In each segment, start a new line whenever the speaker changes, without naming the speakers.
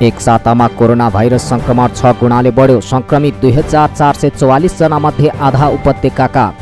एक सातामा corona virus संक्रमण 6 गुणाले बढ्यो। संक्रमित 2444 जना मध्ये आधा उपत्यकाका।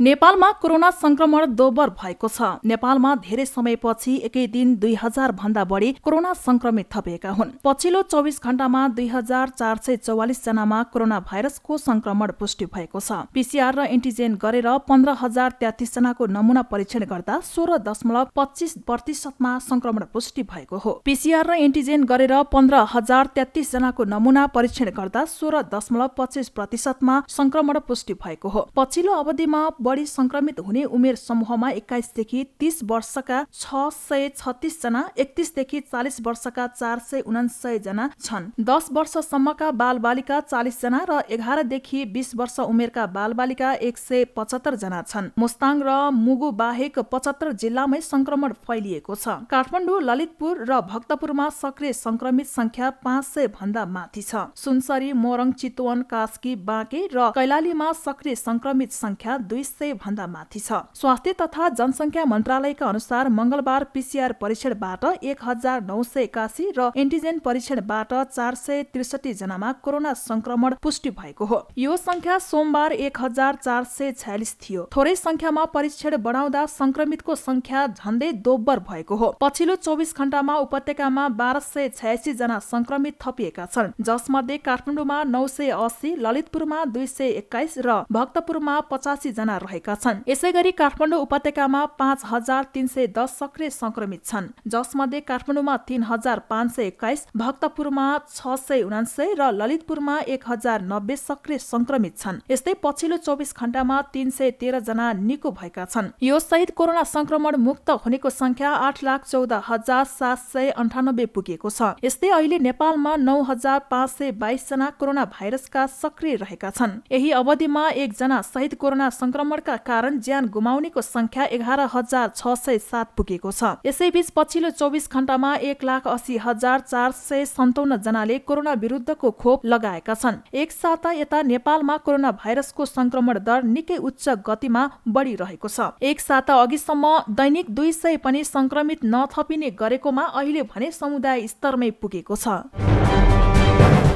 नेपालमा कोरोना संक्रमण दोब्बर भएको छ। नेपालमा धेरै समयपछि एकै दिन 2000 भन्दा बढी कोरोना संक्रमित थपिएका हुन्। पछिल्लो 24 घण्टामा 2444 जनामा कोरोना भाइरसको संक्रमण पुष्टि भएको छ। पीसीआर र एन्टिजेन गरेर 15033 जनाको नमूना परीक्षण गर्दा 16.25% मा संक्रमण पुष्टि भएको हो। पीसीआर र एन्टिजेन गरेर 15033 जनाको नमूना परीक्षण गर्दा 16.25% मा संक्रमण पुष्टि भएको हो। पछिल्लो अवधिमा बढी संक्रमित हुने उमेर समूहमा 21 देखि 30 वर्षका 636 जना, 31 देखि 40 वर्षका 469 जना छन्। 10 वर्षसम्मका बालबालिका 40 जना र 11 देखि 20 वर्ष उमेरका बालबालिका 175 जना छन्। मुस्ताङ र मुगु बाहेक 75 जिल्लामै संक्रमण फैलिएको छ। काठमाडौँ, ललितपुर र भक्तपुरमा सक्रिय संक्रमित संख्या 500 भन्दा माथि छ। सुनसरी, मोरङ, चितवन, कास्की, बाँके र कैलालीमा सक्रिय संक्रमित संख्या 200 भन्दा माथि छ। स्वास्थ्य तथा जनसंख्या मन्त्रालयका अनुसार मंगलबार पीसीआर परीक्षणबाट 1981 र एन्टिजेन परीक्षणबाट 463 जनामा कोरोना संक्रमण पुष्टि भएको हो। यो संख्या सोमबार 1446 थियो। थोरै संख्यामा परीक्षण बढाउँदा संक्रमितको संख्या झन्डै दोब्बर भएको हो। पछिल्लो 24 घण्टामा उपत्यकामा 1286 जना संक्रमित थपिएका छन्, जसमध्ये काठमाडौँमा 980, ललितपुरमा 221 र भक्तपुरमा 85 जना रहेका छन्। यसैगरी काठमाडौँ उपत्यकामा 5310 सक्रिय संक्रमित छन्, जसमध्ये काठमाडौँमा 3521, भक्तपुरमा 679 र ललितपुरमा 1090 सक्रिय संक्रमित छन्। यस्तै पछिल्लो 24 घण्टामा 313 जना निको भएका छन्। यो सहित कोरोना संक्रमण मुक्त हुनेको संख्या 8,14,798 पुगेको छ। यस्तै अहिले नेपालमा 9522 जना कोरोना भाइरसका सक्रिय रहेका छन्। यही अवधिमा 1 जना सहित कोरोना संक्रमणका कारण ज्यान गुमाउनेको संख्या 11,607 पुगेको छ। यसैबीच पछिल्लो 24 घण्टामा 1,80,457 जनाले कोरोना विरुद्धको खोप लगाएका छन्। एक साता यता नेपालमा कोरोना भाइरसको संक्रमण दर निकै उच्च गतिमा बढिरहेको छ। एक साता अघिसम्म दैनिक 200 पनि संक्रमित नथपिने गरेकोमा अहिले भने समुदाय स्तरमै पुगेको छ।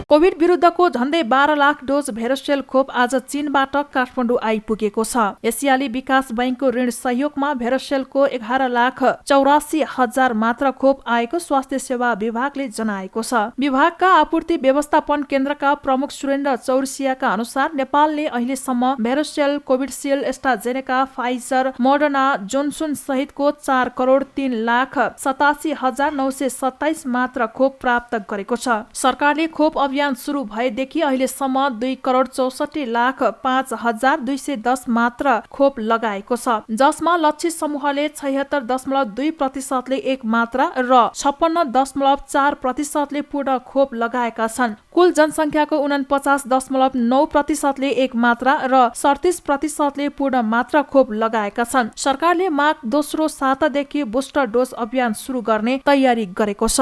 कोभिड विरुद्धको झन्डै 12 लाख डोज भेरोसेल खोप आज चीनबाट काठमाडौँ आइपुगेको छ। एसियाली विकास बैंकको ऋण सहयोगमा भेरोसेलको 11,84,000 मात्र खोप आएको स्वास्थ्य सेवा विभागले जनाएको छ। विभागका आपूर्ति व्यवस्थापन केन्द्रका प्रमुख सुरेन्द्र चौरसियाका अनुसार नेपालले अहिलेसम्म भेरोसेल, Covishield, AstraZeneca, Pfizer, Moderna, Johnson सहितको 4,03,87,927 मात्र खोप प्राप्त गरेको छ। सरकारले खोप अभियान सुरु भएदेखि अहिलेसम्म 2,64,05,210 मात्र खोप लगाएको छ, जसमा लक्षित समूहले 76.2% ले 1 मात्रा र 56.4% ले पूर्ण खोप लगाएका छन्। कुल जनसंख्याको 49.9% ले 1 मात्रा र 37% ले पूर्ण मात्रा खोप लगाएका छन्। सरकारले माघ दोस्रो सातादेखि बुस्टर डोज अभियान सुरु गर्ने तयारी गरेको छ।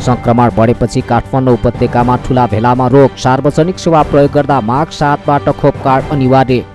संक्रमण बढेपछि काठमाडौँ उपत्यकामा ठूला भेलामा रोक। सार्वजनिक सेवा प्रयोग गर्दा माघ 7बाट खोप कार्ड अनिवार्य।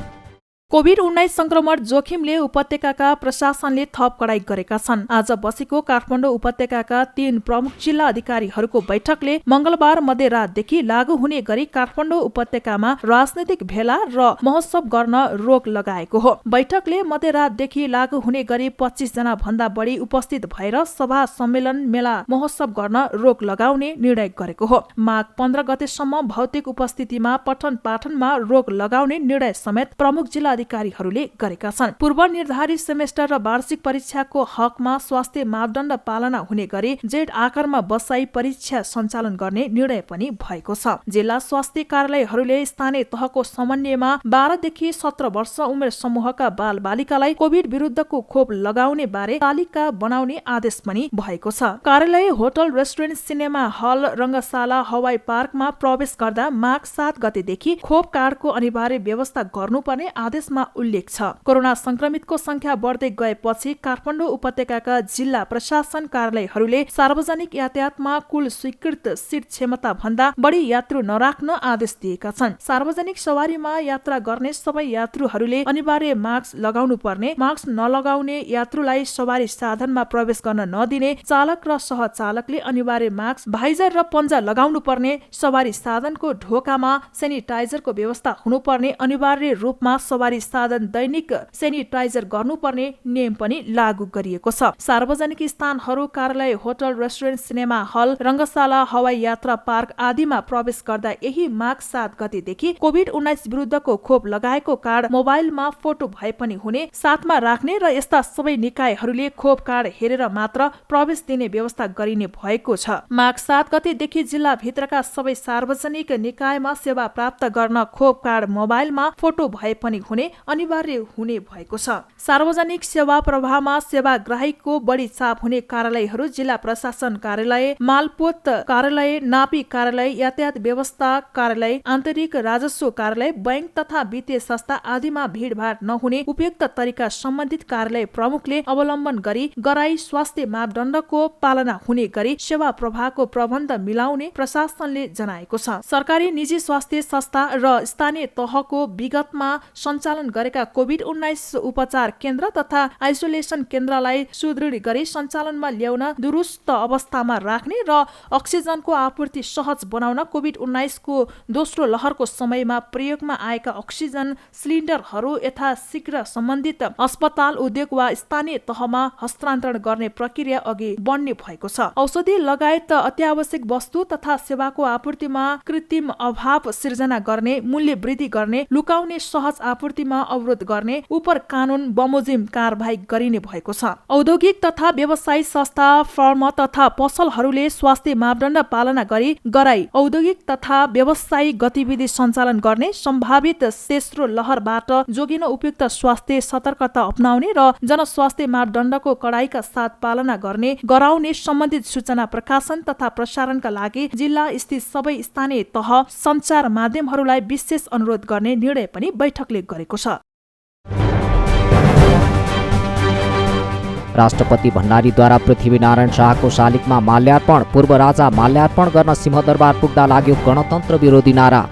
कोभिड-19 संक्रमण जोखिमले उपत्यकाका प्रशासनले थप कडाई गरेका छन्। आज बसेको काठमाडौँ उपत्यकाका 3 प्रमुख जिल्ला अधिकारीहरूको बैठकले मंगलबार मध्यरातदेखि लागू हुने गरी काठमाडौँ उपत्यकामा राजनैतिक भेला र महोत्सव गर्न रोक लगाएको हो। बैठकले मध्यरातदेखि लागू हुने गरी 25 जना भन्दा बढी उपस्थित भएर सभा, सम्मेलन, मेला, महोत्सव गर्न रोक लगाउने निर्णय गरेको हो। माघ 15 गतेसम्म भौतिक उपस्थितिमा पठन पाठनमा रोक लगाउने निर्णय समेत प्रमुख जिल्ला अधिकारीहरूले गरेका छन्। पूर्व निर्धारित सेमेस्टर र वार्षिक परीक्षाको हकमा स्वास्थ्य मापदण्ड पालना हुने गरी जेड आकारमा बसाई परीक्षा सञ्चालन गर्ने निर्णय पनि भएको छ। जिल्ला स्वास्थ्य कार्यालयहरूले स्थानीय तहको समन्वयमा 12 देखि 17 वर्ष उमेर समूहका बालबालिकालाई कोभिड विरुद्धको खोप लगाउने बारे तालिका बनाउने आदेश पनि भएको छ। कार्यालय, होटल, रेस्टुरेन्ट, सिनेमा हल, रंगशाला, हवाई पार्कमा प्रवेश गर्दा माघ 7 गतेदेखि खोप कार्डको अनिवार्य व्यवस्था गर्नुपर्ने आदेश जसमा उल्लेख छ कोरोना संक्रमितको संख्या बढ्दै गएपछि काठमाडौँ उपत्यकाका जिल्ला प्रशासन कार्यालयहरूले सार्वजनिक यातायातमा कुल स्वीकृत सिट क्षमता भन्दा बढी यात्रु नराख्न आदेश दिएका छन्। सार्वजनिक सवारीमा यात्रा गर्ने सबै यात्रुहरूले अनिवार्य मास्क लगाउनु पर्ने, मास्क नलगाउने यात्रुलाई सवारी साधनमा प्रवेश गर्न नदिने, चालक र सहचालकले अनिवार्य मास्क, भाइजर र पन्जा लगाउनु पर्ने, सवारी साधनको ढोकामा सेनिटाइजरको व्यवस्था हुनुपर्ने, अनिवार्य रूपमा सवारी साधन दैनिक सेनिटाइजर गर्नुपर्ने नियम पनि लागू गरिएको छ। सार्वजनिक स्थानहरू, कार्यालय, होटल, रेस्टुरेन्ट, सिनेमा हल, रंगशाला, हवाई यात्रा पार्क आदिमा प्रवेश गर्दा यही माघ 7 गतेदेखि कोभिड-19 विरुद्धको खोप लगाएको कार्ड मोबाइलमा फोटो भए पनि हुने, साथमा राख्ने र यस्ता सबै निकायहरूले खोप कार्ड हेरेर मात्र प्रवेश दिने व्यवस्था गरिने भएको छ। माघ 7 गतेदेखि जिल्लाभित्रका सबै सार्वजनिक निकायमा सेवा प्राप्त गर्न खोप कार्ड मोबाइलमा फोटो भए पनि हुने अनिवार्य हुने भएको छ। सार्वजनिक सेवा प्रवाहमा सेवाग्राहीको बढी चाप हुने कार्यालयहरू जिल्ला प्रशासन कार्यालय, मालपोत कार्यालय, नापी कार्यालय, यातायात व्यवस्था कार्यालय, आन्तरिक राजस्व कार्यालय, बैंक तथा वित्तीय संस्था आदिमा भीडभाड नहुने उपयुक्त तरिका सम्बन्धित कार्यालय प्रमुखले अवलम्बन गराई स्वास्थ्य मापदण्डको पालना हुने गरी सेवा प्रवाहको प्रबन्ध मिलाउने प्रशासनले जनाएको छ। सरकारी निजी स्वास्थ्य संस्था र स्थानीय तहको विगतमा सञ्चालन गरेका कोभिड-19 उपचार केन्द्र तथा आइसोलेसन केन्द्रलाई सुदृढ गरी सञ्चालनमा ल्याउन, दुरुस्त अवस्थामा राख्ने र अक्सिजनको आपूर्ति सहज बनाउन कोभिड-19 को दोस्रो लहरको समयमा प्रयोगमा आएका अक्सिजन सिलिन्डरहरू यथाशीघ्र सम्बन्धित अस्पताल, उद्योग वा स्थानीय तहमा हस्तान्तरण गर्ने प्रक्रिया अघि बढ्ने भएको छ। औषधि लगायत अत्यावश्यक वस्तु तथा सेवाको आपूर्तिमा कृत्रिम अभाव सिर्जना गर्ने, मूल्य वृद्धि गर्ने, लुकाउने, सहज आपूर्तिमा अवरोध गर्ने उपर कानून बमोजिम कारबाही गरिने भएको छ। औद्योगिक तथा व्यवसायिक संस्था, फर्म तथा पसलहरूले स्वास्थ्य मापदण्ड पालना गराई औद्योगिक तथा व्यवसायिक गतिविधि सञ्चालन गर्ने, सम्भावित तेस्रो लहरबाट जोगिन उपयुक्त स्वास्थ्य सतर्कता अपनाउने र जनस्वास्थ्य मापदण्डको कडाइका साथ पालना गराउने सम्बन्धित सूचना प्रकाशन तथा प्रसारणका लागि जिल्ला स्थित सबै स्थानीय तह सञ्चार माध्यमहरूलाई विशेष अनुरोध गर्ने निर्णय पनि बैठकले गरेको छ।
राष्ट्रपति भण्डारीद्वारा पृथ्वीनारायण शाहको शालिगमा माल्यार्पण। पूर्व राजा माल्यार्पण गर्न सिंहदरबार पुग्दा लाग्यो गणतन्त्र विरोधी नारा।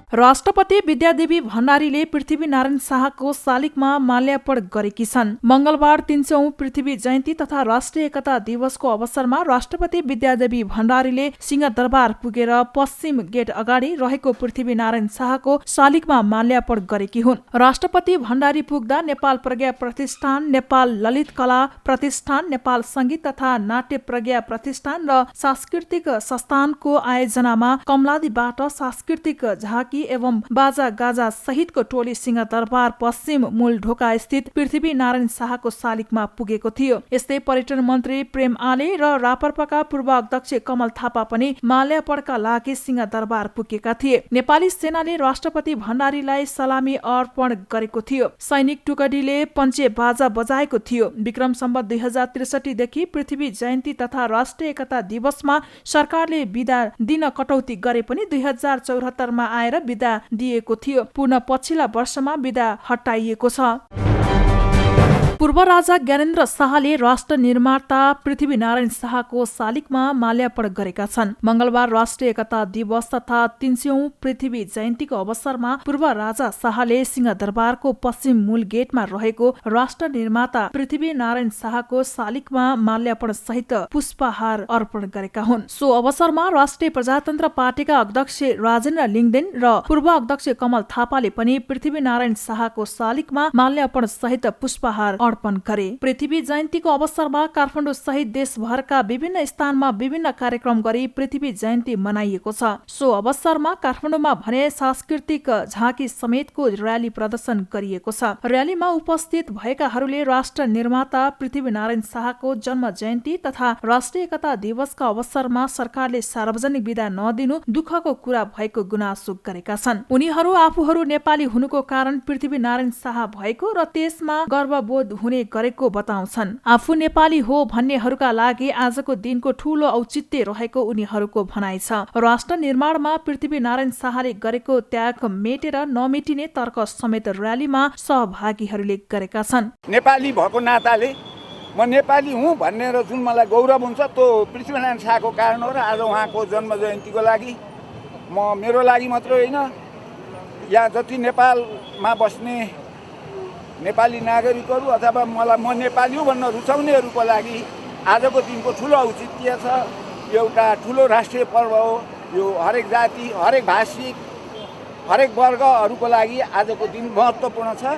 राष्ट्रपति विद्यादेवी भण्डारीले पृथ्वीनारायण शाहको शालिगमा माल्यार्पण गरेकी छन्। मंगलबार 300औं पृथ्वी जयन्ती तथा राष्ट्रिय एकता दिवसको अवसरमा राष्ट्रपति विद्यादेवी भण्डारीले सिंहदरबार पुगेर पश्चिम गेट अगाडि रहेको पृथ्वीनारायण शाहको शालिगमा माल्यार्पण गरेकी हुन्। राष्ट्रपति भण्डारी पुग्दा नेपाल प्रज्ञा प्रतिष्ठान, नेपाल ललित कला प्रतिष्ठान, नेपाल संगीत तथा नाट्य प्रज्ञा प्रतिष्ठान र सांस्कृतिक संस्थानको आयोजनामा कमलादीबाट सांस्कृतिक झाँकी एवं बाजा गाजा सहितको टोली सिंहदरबार पश्चिम मूल ढोका स्थित पृथ्वीनारायण शाहको शालिगमा पुगेको थियो। यस्तै पर्यटन मन्त्री प्रेम आले र रापरपाका पूर्व अध्यक्ष कमल थापा पनि माल्यार्पणका लागि सिंहदरबार पुगेका थिए। नेपाली सेनाले राष्ट्रपति भण्डारीलाई सलामी अर्पण गरेको थियो। सैनिक टुकडीले पञ्चे बाजा बजाएको थियो। विक्रम सम्वत 2063 देखि पृथ्वी जयन्ती तथा राष्ट्रिय एकता दिवसमा सरकारले बिदा दिन कटौती गरे पनि 2074 मा आएर बिदा दिएको थियो। पुनः पछिल्ला वर्षमा बिदा हटाइएको छ। पूर्व राजा ज्ञानेन्द्र शाहले राष्ट्र निर्माता पृथ्वीनारायण शाहको शालिगमा माल्यार्पण गरेका छन्। मंगलबार राष्ट्रिय एकता दिवस तथा 300औं पृथ्वी जयन्तीको अवसरमा पूर्व राजा शाहले सिंहदरबारको पश्चिम मूल गेटमा रहेको राष्ट्र निर्माता पृथ्वीनारायण शाहको शालिगमा माल्यार्पण सहित पुष्पहार अर्पण गरेका हुन्। सो अवसरमा राष्ट्रिय प्रजातन्त्र पार्टीका अध्यक्ष राजेन्द्र लिङदेन र पूर्व अध्यक्ष कमल थापाले पनि पृथ्वीनारायण शाहको शालिगमा माल्यार्पण सहित पुष्पहार अर्पण गरे। पृथ्वी जयन्तीको अवसरमा काठमाडौँ सहित देशभरका विभिन्न स्थानमा विभिन्न कार्यक्रम गरी पृथ्वी जयन्ती मनाइएको छ। सो अवसरमा काठमाडौँमा भने सांस्कृतिक झाँकी समेतको र्याली प्रदर्शन गरिएको छ। र्यालीमा उपस्थित भएकाहरूले राष्ट्र निर्माता पृथ्वीनारायण शाहको जन्म जयन्ती तथा राष्ट्रिय एकता दिवसका अवसरमा सरकारले सार्वजनिक बिदा नदिनु दुःखको कुरा भएको गुनासो गरेका छन्। उनीहरू आफूहरू नेपाली हुनुको कारण पृथ्वीनारायण शाह भएको र त्यसमा गर्वबोध हुने गरेको बताउँछन्। आफू नेपाली हो भन्नेहरूका लागि आजको दिनको ठूलो औचित्य रहेको उनीहरूको भनाइ छ। राष्ट्र निर्माणमा पृथ्वीनारायण शाहले गरेको त्याग मेटेर नमेटिने तर्क समेत र्यालीमा सहभागीहरूले गरेका छन्।
नेपाली भएको नाताले म नेपाली हुँ भन्ने र जुन मलाई गौरव हुन्छ त्यो पृथ्वीनारायण शाहको कारण हो र आज उहाँको जन्म जयन्तीको लागि म मेरो लागि मात्र होइन, यहाँ जति नेपालमा बस्ने नेपाली नागरिकहरू अथवा म नेपाली हुँ भन्न रुचाउनेहरूको लागि आजको दिनको ठुलो औचित्य छ। एउटा ठुलो राष्ट्रिय पर्व हो। यो हरेक जाति, हरेक भाषिक, हरेक वर्गहरूको लागि आजको दिन महत्त्वपूर्ण छ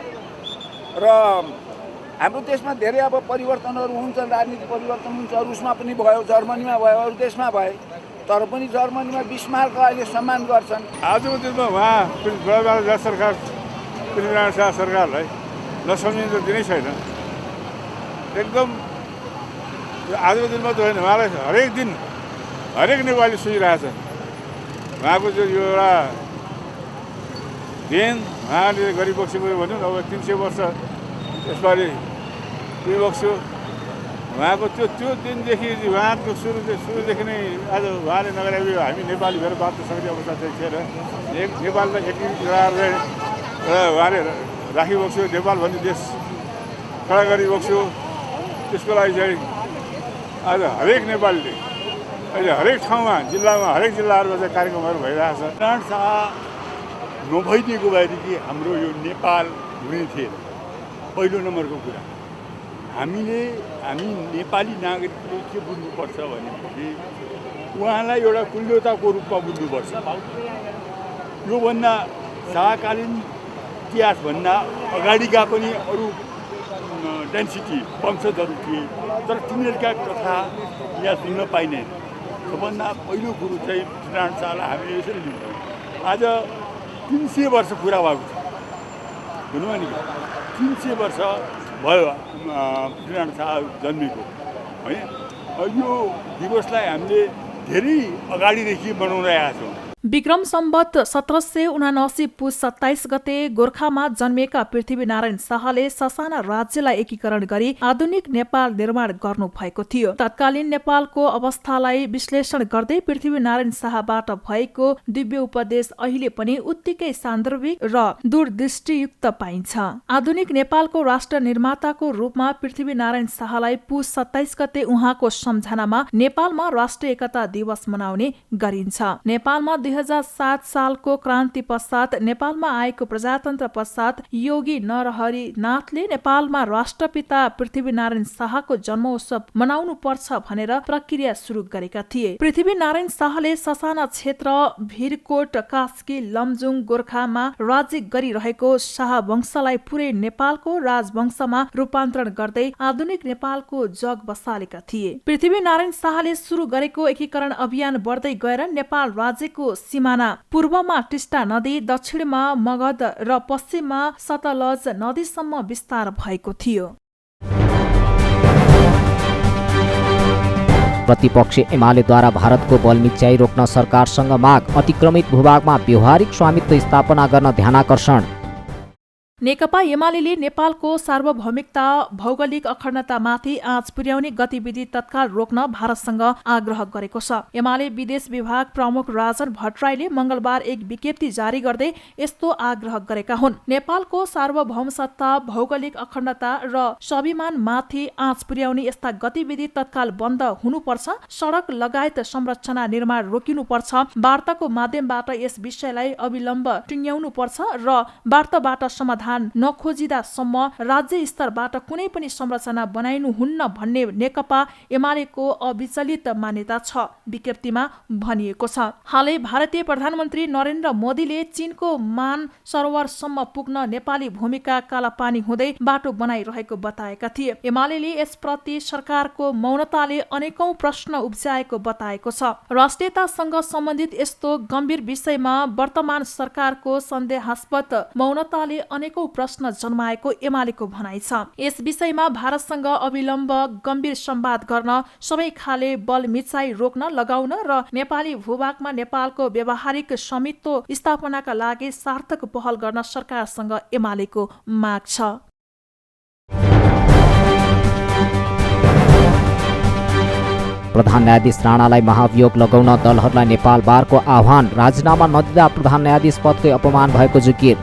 र हाम्रो देशमा धेरै अब परिवर्तनहरू हुन्छन्, राजनीतिक परिवर्तन हुन्छ। रुसमा पनि भयो, जर्मनीमा भयो, अरू देशमा भए, तर पनि जर्मनीमा बिस्मार्कको अहिले सम्मान गर्छन्।
आजको दिनमा उहाँ सरकार पृथ्वीनारायण शाह सरकारलाई नसम्झिन त दिनै छैन। एकदम आजको दिनमा त होइन, उहाँलाई हरेक दिन हरेक नेपाली सोचिरहेछ। उहाँको जो यो एउटा देन उहाँले गरिबक्सेको भन्यो अब 300 वर्ष यसपालि बक्स्यो। उहाँको त्यो दिनदेखि उहाँको सुरुदेखि नै आज उहाँले नगरेको हामी नेपाली भएर बाँच्न सक्ने अवस्था चाहिँ थिएन। नेपाललाई एकीकृत उहाँले राखिबक्स्यो, नेपाल भन्ने देश खडा गरिबक्स्यो। त्यसको लागि चाहिँ आज हरेक नेपालीले अहिले हरेक ठाउँमा जिल्लामा हरेक जिल्लाहरूमा चाहिँ कार्यक्रमहरू भइरहेछ।
नारायण शाह नभइदिएको भएदेखि हाम्रो यो नेपाल हुने थिएन। पहिलो नम्बरको कुरा हामी नेपाली नागरिकले के बुझ्नुपर्छ भनेपछि उहाँलाई एउटा कुल्यौताको रूपमा बुझ्नुपर्छ। योभन्दा शाहकालीन इतिहासभन्दा अगाडिका पनि अरू डेन्सिटी वंशजहरू थिए, तर तिनीहरूका कथा यहाँ सुन्न पाइँदैन। सबभन्दा पहिलो कुरो चाहिँ पृथ्वीनारायण शाहलाई हामीले यसरी लिन्छौँ। आज 300 वर्ष पुरा भएको छ भनौँ नि, 300 वर्ष भयो पृथ्वीनारायण शाह जन्मेको है। यो दिवसलाई हामीले धेरै अगाडिदेखि मनाउँदै छौँ।
विक्रम सम्वत 1779 पुस 27 गते गोर्खामा जन्मिएका पृथ्वीनारायण शाहले ससाना राज्यलाई एकीकरण गरी आधुनिक नेपाल निर्माण गर्नु भएको थियो। तत्कालीन नेपालको अवस्थालाई विश्लेषण गर्दै पृथ्वीनारायण शाहबाट भएको दिव्य उपदेश अहिले पनि उत्तिकै सान्दर्भिक र दूरदृष्टियुक्त पाइन्छ। आधुनिक नेपालको राष्ट्र निर्माताको रूपमा पृथ्वीनारायण शाहलाई पुस 27 गते उहाँको सम्झनामा नेपालमा राष्ट्रिय एकता दिवस मनाउने गरिन्छ। नेपालमा 2007 सालको क्रान्ति पश्चात नेपालमा आएको प्रजातन्त्र पश्चात योगी नरहरि नाथले नेपालमा राष्ट्रपिता पृथ्वीनारायण शाहको जन्मोत्सव मनाउनु पर्छ भनेर प्रक्रिया सुरु गरेका थिए। पृथ्वीनारायण शाहले ससाना क्षेत्र भिरकोट, कास्की, लमजुङ, गोर्खामा राज्य गरिरहेको शाह वंशलाई पुरै नेपालको राजवंशमा रूपान्तरण गर्दै आधुनिक नेपालको जग बसालेका थिए। पृथ्वीनारायण शाहले सुरु गरेको एकीकरण अभियान बढ्दै गएर नेपाल राज्यको सिमाना पूर्वमा टिस्टा नदी, दक्षिणमा मगध र पश्चिममा सतलज नदीसम्म विस्तार भएको थियो।
प्रतिपक्षी एमालेद्वारा भारतको बलमिच्याई रोक्न सरकारसँग माग, अतिक्रमित भूभागमा व्यावहारिक स्वामित्व स्थापना गर्न ध्यानाकर्षण।
नेकपा एमाले नेपालको सार्वभौमिकता, भौगोलिक अखण्डतामाथि आँच पुर्याउने गतिविधि तत्काल रोक्न भारतसँग आग्रह गरेको छ। एमाले विदेश विभाग प्रमुख राजन भट्टराईले मंगलबार एक विज्ञप्ति जारी गर्दै यस्तो आग्रह गरेका हुन्। नेपालको सार्वभौमसत्ता, भौगोलिक अखण्डता र स्वाभिमानमाथि आँच पुर्याउने यस्ता गतिविधि तत्काल बन्द हुनुपर्छ। सडक लगायत संरचना निर्माण रोकिनुपर्छ। वार्ताको माध्यमबाट यस विषयलाई अविलम्ब टुङ्ग्याउनुपर्छ र वार्ताबाट समाधान नखोजिदासम्म राज्य स्तरबाट कुनै पनि संरचना बनाइनुहुन्न भन्ने नेकपा एमालेको अविचलित मान्यता छ, विज्ञप्तिमा भनिएको छ। हालै भारतीय प्रधानमन्त्री नरेन्द्र मोदीले चीनको मान सरोवरसम्म पुग्न नेपाली भूमिका कालापानी हुँदै बाटो बनाइरहेको बताएका थिए। एमालेले यसप्रति सरकारको मौनताले अनेकौं प्रश्न उब्जाएको बताएको छ। राष्ट्रियतासँग सम्बन्धित यस्तो गम्भीर विषयमा वर्तमान सरकारको सन्देहास्पद मौनताले अनेकौं प्रश्न जन्माएको एमालेको भनाइ छ। यस विषयमा भारतसँग अविलम्ब गम्भीर संवाद गर्न, सबै खाले बल मिचाई रोक्न लगाउन र नेपाली भूभागमा नेपालको व्यावहारिक स्वामित्व स्थापनाका लागि सार्थक पहल गर्न सरकारसँग एमालेको माग छ।
प्रधान न्यायाधीश राणालाई महाभियोग लगाउन दलहरूलाई नेपाल बारको आह्वान। राजीनामा नदिँदा प्रधान न्यायाधीश पदकै अपमान भएको जिकिर।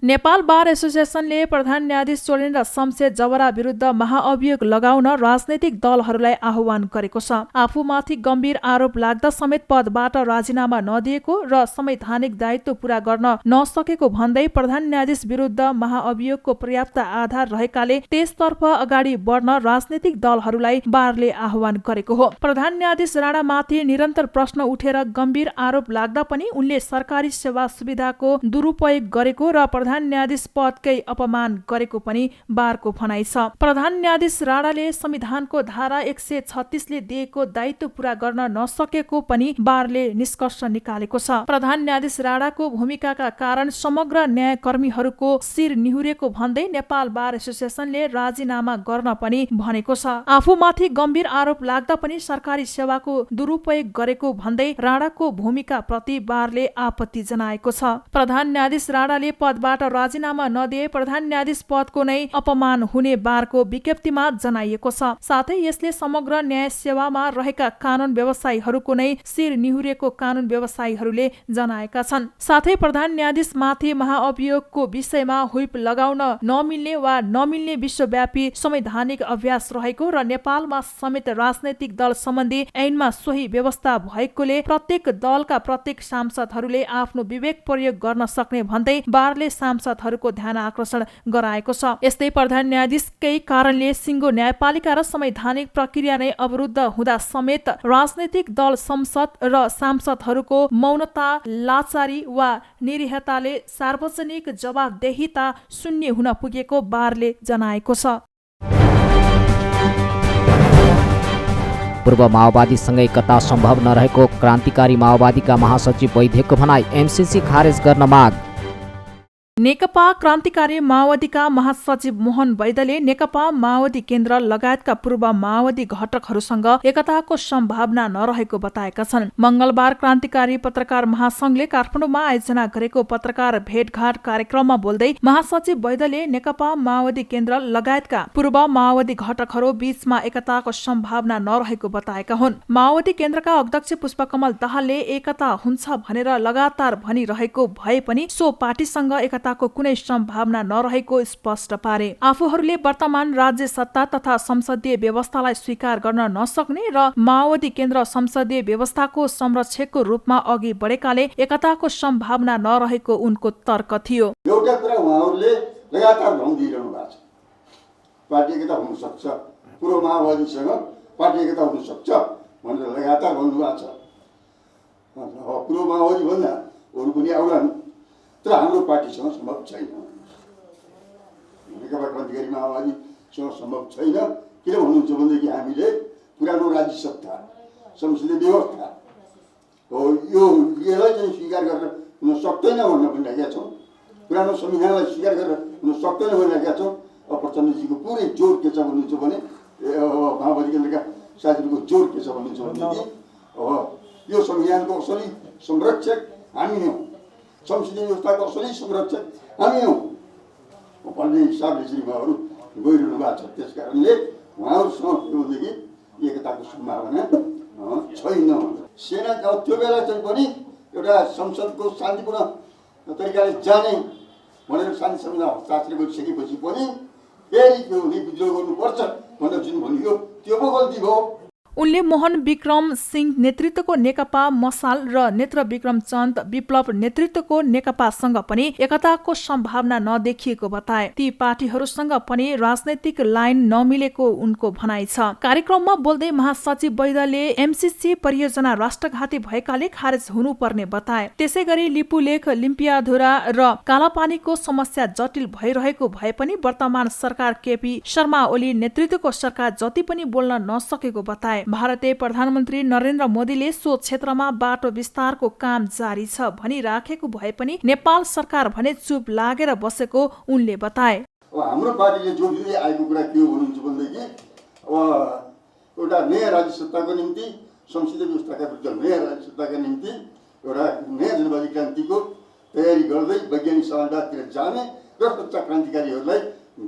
नेपाल बार एसोसिएसनले प्रधान न्यायाधीश चोलेन्द्र शमशेर जवरा विरुद्ध महाअभियोग लगाउन राजनैतिक दलहरूलाई आह्वान गरेको छ। आफूमाथि गम्भीर आरोप लाग्दा समेत पदबाट राजीनामा नदिएको र संवैधानिक दायित्व पूरा गर्न नसकेको भन्दै प्रधान न्यायाधीश विरुद्ध महाअभियोगको पर्याप्त आधार रहेकाले त्यसतर्फ अगाडि बढ्न राजनैतिक दलहरूलाई बारले आह्वान गरेको हो। प्रधान न्यायाधीश राणामाथि निरन्तर प्रश्न उठेर गम्भीर आरोप लाग्दा पनि उनले सरकारी सेवा सुविधाको दुरुपयोग गरेको र प्रधान न्यायाधीश पदकै अपमान गरेको पनि बारको भनाइ छ। प्रधान न्यायाधीश राणाले संविधानको धारा 136 ले दिएको दायित्व पूरा गर्न नसकेको पनि बारले निष्कर्ष निकालेको छ। प्रधान न्यायाधीश राणाको भूमिकाका कारण समग्र न्यायकर्मीहरूको शिर निहुरेको भन्दै नेपाल बार एसोसिएसनले राजीनामा गर्न पनि भनेको छ। आफूमाथि गम्भीर आरोप लाग्दा पनि सरकारी सेवाको दुरुपयोग गरेको भन्दै राणाको भूमिका प्रति बारले आपत्ति जनाएको छ। प्रधान न्यायाधीश राणाले पदबाट राजीनामा नदिए प्रधान न्यायाधीश पदको नै अपमान हुने बारको विज्ञप्तिमा जनाइएको छ। साथै यसले समग्र न्याय सेवामा रहेका कानून व्यवसायीहरूको नै शिर निहुरेको कानून व्यवसायीहरूले जनाएका छन्। साथै प्रधान न्यायाधीश माथि महाअभियोगको विषयमा हुइप लगाउन नमिल्ने वा नमिल्ने विश्वव्यापी संवैधानिक अभ्यास रहेको र नेपालमा समेत राजनैतिक दल सम्बन्धी ऐनमा सोही व्यवस्था भएकोले प्रत्येक दलका प्रत्येक सांसदहरूले आफ्नो विवेक प्रयोग गर्न सक्ने भन्दै बारले सांसदहरूको ध्यान आकर्षण गराएको छ। यस्तै प्रधान न्यायाधीशकै कारणले सिङ्गो न्यायपालिका र संवैधानिक प्रक्रिया नै अवरुद्ध हुँदा समेत राजनैतिक दल संसद र सांसदहरूको मौनता, लाचारी वा निरीहताले सार्वजनिक जवाबदेहिता शून्य हुन पुगेको बारले जनाएको छ।
पूर्व माओवादीसँग एकता सम्भव नरहेको क्रान्तिकारी माओवादीका महासचिव वैद्यको भनाई। एमसीसी खारेज गर्न माग।
नेकपा क्रान्तिकारी माओवादीका महासचिव मोहन वैद्यले नेकपा माओवादी केन्द्र लगायतका पूर्व माओवादी घटकहरूसँग एकताको सम्भावना नरहेको बताएका छन्। मंगलबार क्रान्तिकारी पत्रकार महासंघले काठमाडौँमा आयोजना गरेको पत्रकार भेटघाट कार्यक्रममा बोल्दै महासचिव वैद्यले नेकपा माओवादी केन्द्र लगायतका पूर्व माओवादी घटकहरू बीचमा एकताको सम्भावना नरहेको बताएका हुन्। माओवादी केन्द्रका अध्यक्ष पुष्पकमल दाहालले एकता हुन्छ भनेर लगातार भनिरहेको भए पनि सो पार्टीसँग एकता को कुनै सम्भावना नरहेको स्पष्ट पारे। आफूहरूले वर्तमान राज्य सत्ता तथा संसदीय व्यवस्थालाई स्वीकार गर्न नसक्ने र माओवादी केन्द्र संसदीय व्यवस्थाको संरक्षकको रूपमा अघि बढेकाले एकताको सम्भावना नरहेको उनको तर्क थियो।
एउटा कुरा उहाँहरूले लगातार भनिदिइरहनु भएको छ, पार्टी एकता हुन सक्छ, पूर्व माओवादीसँग पार्टी एकता हुन सक्छ भनेर लगातार भन्नुभएको छ। पूर्व माओवादी भन्दा अरू पनि आउलान्, तर हाम्रो पार्टीसँग सम्भव छैन। नेकपा क्रान्तिकारी माओवादीसँग सम्भव छैन। किन भन्नुहुन्छ भनेदेखि हामीले पुरानो राज्य सत्ता, संसदीय व्यवस्था हो यसलाई चाहिँ स्वीकार गरेर हुन सक्दैन भनेर भनिरहेका छौँ। पुरानो संविधानलाई स्वीकार गरेर हुन सक्दैन भनिरहेका छौँ। अब प्रचण्डजीको पुरै जोड के छ भन्नुहुन्छ भने माओवादी केन्द्रका साथीहरूको जोड के छ भन्नुहुन्छ भनेदेखि अब यो संविधानको असली संरक्षक हामी नै हौँ, संसदीय व्यवस्थाको असली संरक्षक हामी हौँ भन्ने हिसाबले चाहिँ उहाँहरू गइरहनु भएको छ। त्यस कारणले उहाँहरूसँग के भनेदेखि एकताको सम्भावना छैन। सेना त्यो बेला चाहिँ पनि एउटा संसदको शान्तिपूर्ण तरिकाले जाने भनेर शान्ति संविधान हस्ताक्षर गरिसकेपछि पनि फेरि त्यो विद्रोह गर्नुपर्छ भनेर जुन भनियो त्यो पो गल्ती भयो।
उनले मोहन विक्रम सिंह नेतृत्वको नेकपा मसाल र नेत्र विक्रम चन्द विप्लव नेतृत्वको नेकपासँग पनि एकताको सम्भावना नदेखिएको बताए। ती पार्टीहरूसँग पनि राजनैतिक लाइन नमिलेको उनको भनाइ छ। कार्यक्रममा बोल्दै महासचिव वैद्यले एमसीसी परियोजना राष्ट्रघाती भएकाले खारेज हुनुपर्ने बताए। त्यसैगरी लिपुलेख, लिम्पियाधुरा र कालापानीको समस्या जटिल भइरहेको भए पनि वर्तमान सरकार केपी शर्मा ओली नेतृत्वको सरकार जति पनि बोल्न नसकेको बताए। भारतीय प्रधानमन्त्री नरेन्द्र मोदीले सो क्षेत्रमा बाटो विस्तारको काम जारी छ भनिराखेको भए पनि नेपाल सरकार भने चुप लागेर बसेको उनले बताए।
हाम्रो पार्टीले जो दिँदै आएको कुरा के हो भन्नुहुन्छ भनेदेखि एउटा नयाँ राज्य सत्ताको निम्ति, संसदीय व्यवस्थाका विरुद्ध नयाँ राज्य सत्ताका निम्ति एउटा नयाँ जनवादी क्रान्तिको तयारी गर्दै वैज्ञानिक समाजवादतिर जाने र सच्चा क्रान्तिकारीहरूलाई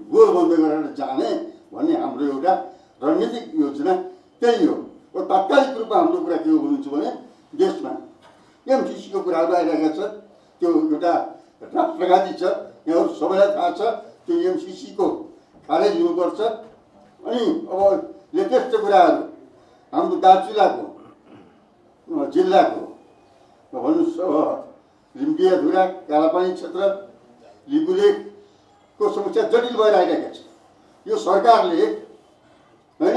गोलबन्द गरेर जाने भन्ने हाम्रो एउटा रणनीतिक योजना त्यही हो। तात्कालिक रूपमा हाम्रो कुरा के हो भन्नुहुन्छ भने देशमा एमसिसीको कुराहरू आइरहेका छ। त्यो एउटा राष्ट्रघाती छ, यहाँहरू सबैलाई थाहा छ। त्यो एमसिसीको खारेज हुनुपर्छ। अनि अब लेटेस्ट कुराहरू हाम्रो दार्चुलाको जिल्लाको भन्नुहोस् अब लिम्बियाधुरा कालापानी क्षेत्र लिम्बुलेकको समस्या जटिल भएर आइरहेको छ। यो सरकारले होइन,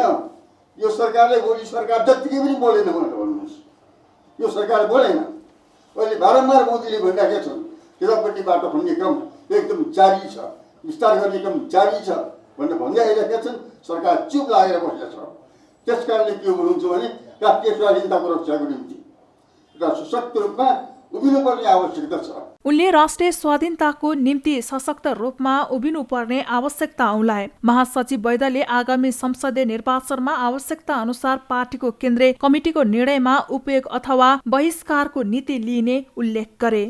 यो सरकारले भोलि सरकार जत्तिकै पनि बोलेन भनेर भन्नुहोस्। यो सरकार बोलेन। अहिले बारम्बार मोदीले भनिरहेका छन् त्यतापट्टि बाटो खन्ने क्रम एकदम जारी छ, विस्तार गर्ने क्रम जारी छ भनेर भन्दै आइरहेका छन्। सरकार चुप लागेर बसेको छ। त्यस कारणले के भन्नुहुन्छ भने राष्ट्रिय स्वाधीनताको रक्षाको निम्ति एउटा सशक्त रूपमा उभिनुपर्ने आवश्यकता छ।
उनले राष्ट्रिय स्वाधीनताको निम्ति सशक्त रूपमा उभिनुपर्ने आवश्यकता औलाए। महासचिव वैद्यले आगामी संसदीय निर्वाचनमा आवश्यकता अनुसार पार्टीको केन्द्रीय कमिटिको निर्णयमा उपयोग अथवा बहिष्कारको नीति लिइने उल्लेख गरे।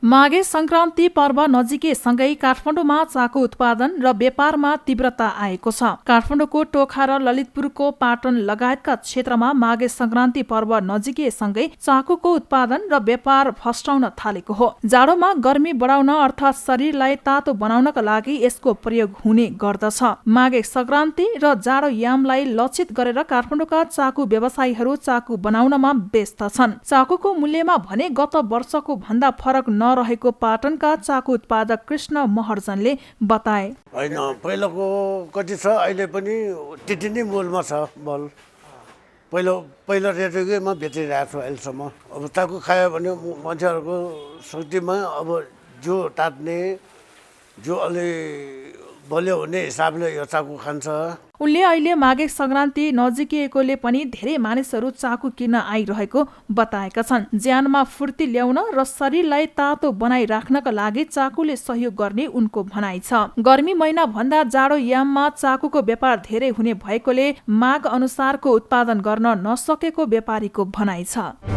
माघे संक्रान्ति पर्व नजिकैसँगै काठमाडौँमा चाको उत्पादन र व्यापारमा तीव्रता आएको छ। काठमाडौँको टोखा र ललितपुरको पाटन लगायतका क्षेत्रमा माघे संक्रान्ति पर्व नजिकैसँगै चाकोको उत्पादन र व्यापार फस्टाउन थालेको हो। जाडोमा गर्मी बढाउन अर्थात् शरीरलाई तातो बनाउनका लागि यसको प्रयोग हुने गर्दछ। माघे संक्रान्ति र जाडो यामलाई लक्षित गरेर काठमाडौँका चाकु व्यवसायीहरू चाकु बनाउनमा व्यस्त छन्। चाकुको मूल्यमा भने गत वर्षको भन्दा फरक रहेको पाटनका चाकु उत्पादक कृष्ण महर्जनले बताए।
होइन, पहिलाको कति छ अहिले पनि त्यति नै मोलमा छ बल। पहिलो रेटमा बेचिरहेको छु अहिलेसम्म। अब चाकु खायो भने मान्छेहरूको शक्तिमा अब जो तात्ने जो अलि बलियो हुने हिसाबले यो चाकु खान्छ।
उनले अहिले माघे संक्रान्ति नजिकिएकोले पनि धेरै मानिसहरू चाकु किन्न आइरहेको बताएका छन्। ज्यानमा फुर्ती ल्याउन र शरीरलाई तातो बनाइराख्नका लागि चाकुले सहयोग गर्ने उनको भनाइ छ। गर्मी महिना भन्दा जाडो याममा चाकुको व्यापार धेरै हुने भएकोले माग अनुसारको उत्पादन गर्न नसकेको व्यापारीको भनाइ छ।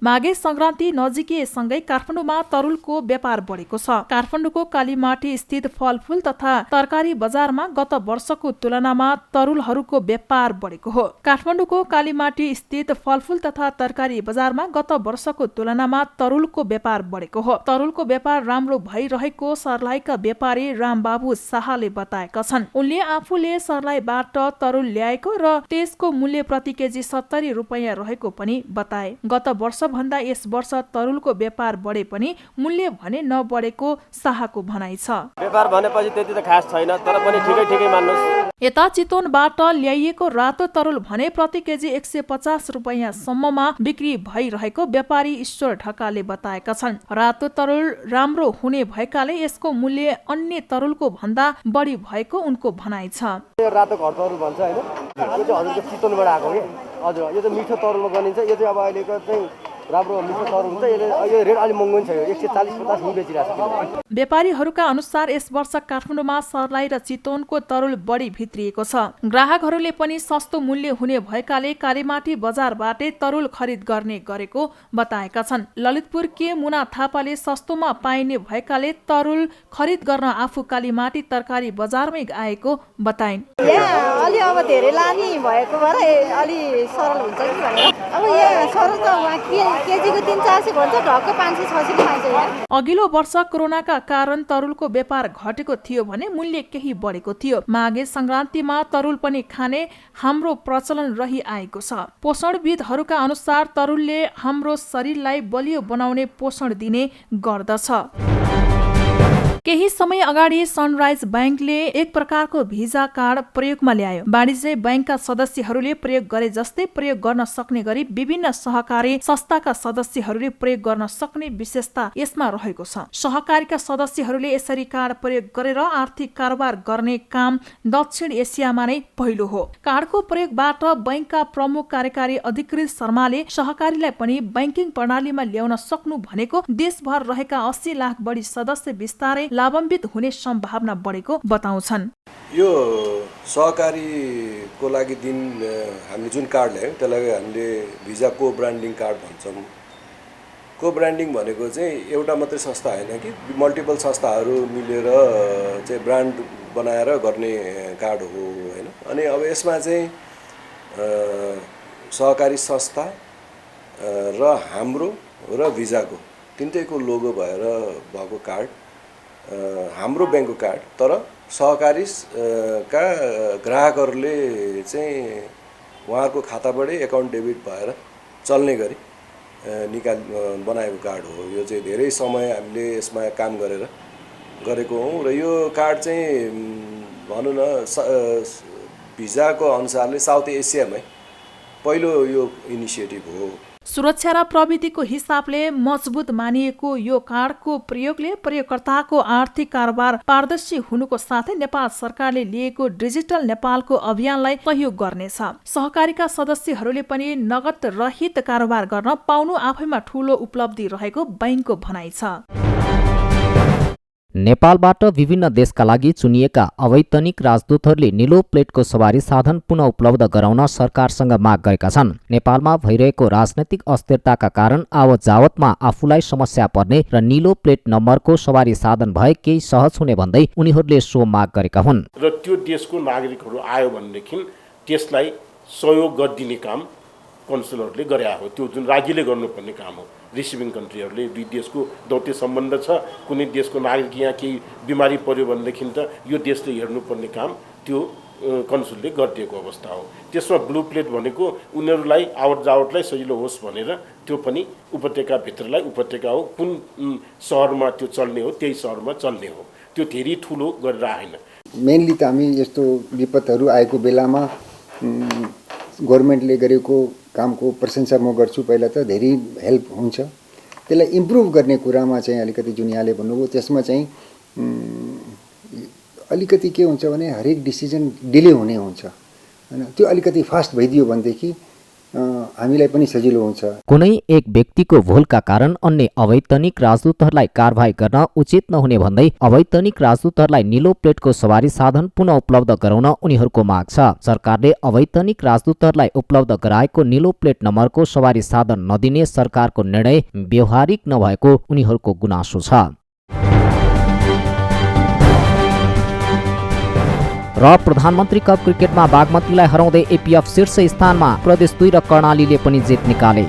माघे संक्रान्ति नजिकैसँगै काठमाडौँमा तरुलको व्यापार बढेको छ। काठमाडौँको कालीमाटी स्थित फलफूल तथा तरकारी बजारमा गत वर्षको तुलनामा तरुलहरूको व्यापार बढेको हो। काठमाडौँको कालीमाटी स्थित फलफूल तथा तरकारी बजारमा गत वर्षको तुलनामा तरुलको व्यापार बढेको हो। तरुलको व्यापार राम्रो भइरहेको सर्लाहीका व्यापारी रामबाबु शाहले बताएका छन्। उनले आफूले सर्लाहीबाट तरुल ल्याएको र त्यसको मूल्य प्रति केजी 70 रुपैयाँ रहेको पनि बताए। गत वर्ष भन्दा यस वर्ष तरुलको व्यापार बढे पनि मूल्य भने नबढेको शाहको भनाइ छ।
व्यापार भनेपछि त्यति त खास छैन, तर पनि ठिकै मान्नुहोस्।
यता चितवनबाट ल्याइएको रातो तरुल भने प्रति केजी 150 रुपैयाँसम्ममा बिक्री भइरहेको व्यापारी ईश्वर ढकालले बताएका छन्। रातो तरुल राम्रो हुने भएकाले यसको मूल्य अन्य तरुलको भन्दा बढी भएको उनको भनाइ छ।
रातो घर तरुल भन्छ हैन, यो चाहिँ हजुरको चितवनबाट आएको के। हजुर, यो चाहिँ मिठो तरुलमा गनिन्छ। यो चाहिँ अब अहिलेको चाहिँ राम्रो मिठो तरुल हुन्छ। यो रेट अलि महँगो छ, 140-50 नि बेचिरहेको छ।
व्यापारीहरूका अनुसार यस वर्ष काठमाडौँमा सर्लाही र चितवनको तरुल बढी भित्रिएको छ। ग्राहकहरूले पनि सस्तो मूल्य हुने भएकाले कालीमाटी बजारबाटै तरुल खरिद गर्ने गरेको बताएका छन्। ललितपुर के मुना थापाले सस्तोमा पाइने भएकाले तरुल खरिद गर्न आफू कालीमाटी तरकारी बजारमै आएको बताइन्।
अलि अब धेरै लानी भएको भएर अलि सरल हुन्छ कि भनेर। अब यहाँ सरल त वहाँ केजीको 300-400 भन्छ, ढक्क 500-600 पाइन्छ।
अघिल्लो वर्ष कोरोनाका कारण तरुलको व्यापार घटेको थियो भने मूल्य केही बढेको थियो। माघे संक्रान्तिमा तरुल पनि खाने हाम्रो प्रचलन रही आएको छ। पोषणविदहरूका अनुसार तरुलले हाम्रो शरीरलाई बलियो बनाउने पोषण दिने गर्दछ। केही समय अगाडि सनराइज बैंकले एक प्रकारको भिजा कार्ड प्रयोगमा ल्यायो। वाणिज्य बैंकका सदस्यहरूले प्रयोग गरे जस्तै प्रयोग गर्न सक्ने गरी विभिन्न सहकारी संस्थाका सदस्यहरूले प्रयोग गर्न सक्ने विशेषता यसमा रहेको छ। सहकारीका सदस्यहरूले यसरी कार्ड प्रयोग गरेर आर्थिक कारोबार गर्ने काम दक्षिण एसियामा नै पहिलो हो। कार्डको प्रयोगबाट बैंकका प्रमुख कार्यकारी अधिकृत शर्माले सहकारीलाई पनि बैंकिङ प्रणालीमा ल्याउन सक्नु भनेको देशभर रहेका 80 लाख बढी सदस्य बिस्तारै लाभान्वित हुने सम्भावना बढेको बताउँछन्।
यो सहकारीको लागि दिन हामीले जुन कार्ड ल्यायौँ त्यसलाई हामीले भिजा को ब्रान्डिङ कार्ड भन्छौँ। को ब्रान्डिङ भनेको चाहिँ एउटा मात्रै संस्था होइन कि मल्टिपल संस्थाहरू मिलेर चाहिँ ब्रान्ड बनाएर गर्ने कार्ड हो होइन। अनि अब यसमा चाहिँ सहकारी संस्था र हाम्रो र भिजाको तिनटैको लोगो भएर भएको कार्ड, हाम्रो ब्याङ्कको कार्ड, तर सहकारी का ग्राहकहरूले चाहिँ उहाँहरूको खाताबाटै एकाउन्ट डेबिट भएर चल्ने गरी बनाएको कार्ड हो। यो चाहिँ धेरै समय हामीले यसमा काम गरेको हौँ र यो कार्ड चाहिँ भनौँ न भिजाको अनुसारले साउथ एसियामै पहिलो यो इनिसिएटिभ हो।
सुरक्षा र प्रविधिको हिसाबले मजबुत मानिएको यो कार्डको प्रयोगले प्रयोगकर्ताको आर्थिक कारोबार पारदर्शी हुनुको साथै नेपाल सरकारले लिएको डिजिटल नेपालको अभियानलाई सहयोग गर्नेछ। सहकारीका सदस्यहरूले पनि नगद रहित कारोबार गर्न पाउनु आफैमा ठूलो उपलब्धि रहेको बैंकको भनाइ छ।
नेपालबाट विभिन्न देशका लागि चुनिएका अवैतनिक राजदूतहरूले निलो प्लेटको सवारी साधन पुनः उपलब्ध गराउन सरकारसँग माग गरेका छन्। नेपालमा भइरहेको राजनैतिक अस्थिरताका कारण आवत जावतमा आफूलाई समस्या पर्ने र निलो प्लेट नम्बरको सवारी साधन भए केही सहज हुने भन्दै उनीहरूले सो माग गरेका हुन्।
र त्यो देशको नागरिकहरू आयो भनेदेखि त्यसलाई सहयोग गरिदिने काम कन्सुलरले गरे हो। त्यो जुन राज्यले गर्नुपर्ने काम हो। रिसिभिङ कन्ट्रीहरूले दुई देशको दौत्य सम्बन्ध छ, कुनै देशको नागरिक यहाँ केही बिमारी पर्यो भनेदेखि त यो देशले हेर्नुपर्ने काम त्यो कन्सुलले गरिदिएको अवस्था हो। त्यसमा ब्लू प्लेट भनेको उनीहरूलाई आवत जावतलाई सजिलो होस् भनेर त्यो पनि उपत्यकाभित्रलाई उपत्यका हो, कुन सहरमा त्यो चल्ने हो त्यही सहरमा चल्ने हो। त्यो धेरै ठुलो गरेर आएन।
मेनली त हामी यस्तो विपदहरू आएको बेलामा गभर्मेन्टले गरेको कामको प्रशंसा म गर्छु। पहिला त धेरै हेल्प हुन्छ। त्यसलाई इम्प्रुभ गर्ने कुरामा चाहिँ अलिकति जुन यहाँले भन्नुभयो त्यसमा चाहिँ अलिकति के हुन्छ भने हरेक डिसिजन डिले हुने हुन्छ हैन। त्यो अलिकति फास्ट भइदियो भनेदेखि हामीलाई पनि सजिलो हुन्छ।
कुनै एक व्यक्तिको भुलका कारण अन्य अवैतनिक राजदूतहरूलाई कारबाही गर्न उचित नहुने भन्दै अवैतनिक राजदूतहरूलाई निलो प्लेटको सवारी साधन पुनः उपलब्ध गराउन उनीहरूको माग छ। सरकारले अवैतनिक राजदूतहरूलाई उपलब्ध गराएको निलो प्लेट नम्बरको सवारी साधन नदिने सरकारको निर्णय व्यवहारिक नभएको उनीहरूको गुनासो छ। र प्रधानमन्त्री कप क्रिकेटमा बागमतीलाई हराउँदै एपीएफ शीर्ष स्थानमा, प्रदेश 2 र कर्णालीले पनि जित निकाले।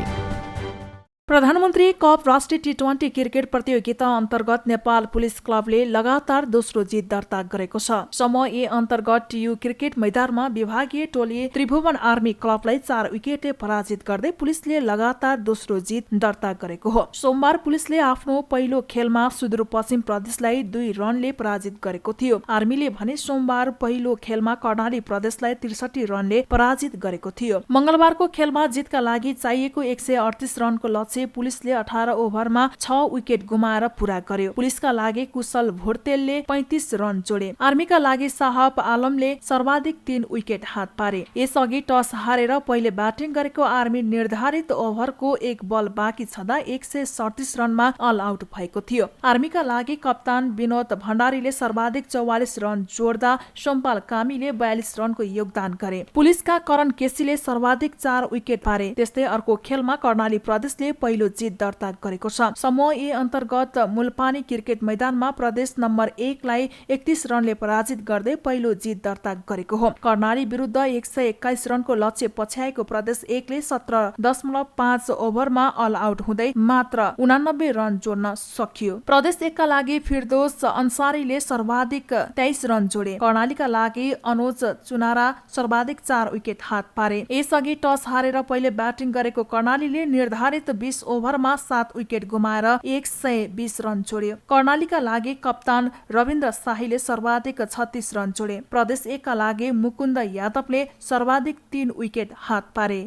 प्रधानमन्त्री कप राष्ट्रिय टी20 क्रिकेट प्रतियोगिता अन्तर्गत नेपाल पुलिस क्लबले लगातार दोस्रो जित दर्ता गरेको छ। समूह ए अन्तर्गत टियु क्रिकेट मैदानमा विभागीय टोली त्रिभुवन आर्मी क्लबलाई 4 विकेटले पराजित गर्दै पुलिसले लगातार दोस्रो जित दर्ता गरेको हो। सोमबार पुलिसले आफ्नो पहिलो खेलमा सुदूरपश्चिम प्रदेशलाई 2 रनले पराजित गरेको थियो। आर्मीले भने सोमबार पहिलो खेलमा कर्णाली प्रदेशलाई 63 रनले पराजित गरेको थियो। मंगलबारको खेलमा जितका लागि चाहिएको 138 रनको लक्ष्य पुलिसले 18 ओभरमा 6 विकेट गुमाएर पूरा गर्यो। पुलिसका लागि कुशल भोर्तेलले 35 रन जोडे। आर्मीका लागि साहब आलमले सर्वाधिक 3 विकेट हात पारे। यसअघि टस हारेर पहिले ब्याटिङ गरेको आर्मी निर्धारित ओभरको 1 बल बाँकी छँदा 137 रनमा अल आउट भएको थियो। आर्मीका लागि कप्तान विनोद भण्डारीले सर्वाधिक 44 रन जोड्दा सोमपाल कामीले 42 रनको योगदान गरे। पुलिसका करण केसीले सर्वाधिक 4 विकेट पारे। त्यस्तै अर्को खेलमा कर्णाली प्रदेशले पहिलो जित दर्ता गरेको छ। समूह ए अन्तर्गत मुलपानी क्रिकेट मैदानमा प्रदेश नम्बर 1 लाई 31 रनले पराजित गर्दै पहिलो जित दर्ता गरेको हो। कर्णाली विरुद्ध 121 रनको लक्ष्य पछ्याएको प्रदेश 1 ले 17.5 ओभरमा अल आउट हुँदै मात्र 89 रन जोड्न सकियो। प्रदेश 1 का लागि फिरदोस अन्सारीले सर्वाधिक 23 रन जोडे। कर्णालीका लागि अनुज चुनारा सर्वाधिक 4 विकेट हात पारे। यसअघि टस हारेर पहिले ब्याटिङ गरेको कर्णालीले निर्धारित 20 ओभरमा 7 विकेट गुमाएर 120 रन जोड्यो। कर्णालीका लागि कप्तान रविन्द्र शाहीले सर्वाधिक 36 रन जोडे। प्रदेश 1 का लागि मुकुन्द यादवले सर्वाधिक 3 विकेट हात पारे।